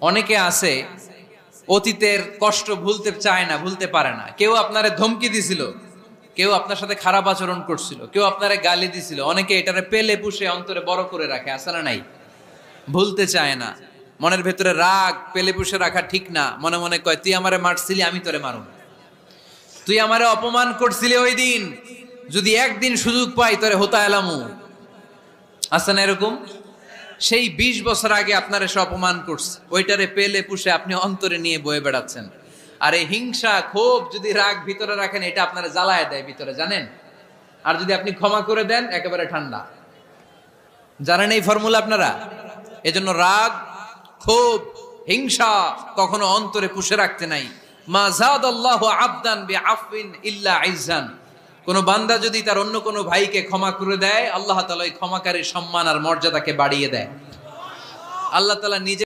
অনেকে আছে অতীতের কষ্ট ভুলতে চায় না, ভুলতে পারে না। কেউ আপনারে ধমকি দিছিল, কেউ আপনার সাথে খারাপ আচরণ করছিল, কেউ আপনারে গালি দিছিল, অনেকে এটারে পেলে পুষে অন্তরে বড় করে রাখে, আছে না নাই? ভুলতে চায় না। মনের ভেতরে রাগ পেলে পুষে রাখা ঠিক না। মনে মনে কয়, তুই আমারে মারছিলি, আমি তোরে মারুম। তুই আমারে অপমান করছিলি ওই দিন, যদি একদিন সুযোগ পাই তোরে হোতা এলামু। আছে না এরকম? সেই 20 বছর আগে আপনার এসে অপমান করছে, ওইটারে পেলে পুষে আপনি অন্তরে নিয়ে বয়ে বেড়াচ্ছেন। আর এই হিংসা ক্ষোভ যদি রাগ ভিতরে রাখেন, এটা আপনারা জ্বালায় দেয় ভিতরে, জানেন? আর যদি আপনি ক্ষমা করে দেন, একেবারে ঠান্ডা। জানেন এই ফর্মুলা আপনারা? এজন্য রাগ, ক্ষোভ, হিংসা কখনো অন্তরে পুষে রাখতে নাই। মা যাদাল্লাহু আবদান বিআফওয়িন ইল্লা ইজ্জান। কোন বান্দা যদি তার অন্য কোন ভাইকে ক্ষমা করে দেয়, আল্লাহ তাআলা ওই ক্ষমাকারীর সম্মান আর মর্যাদাকে বাড়িয়ে দেয়। আল্লাহ তাআলা নিজে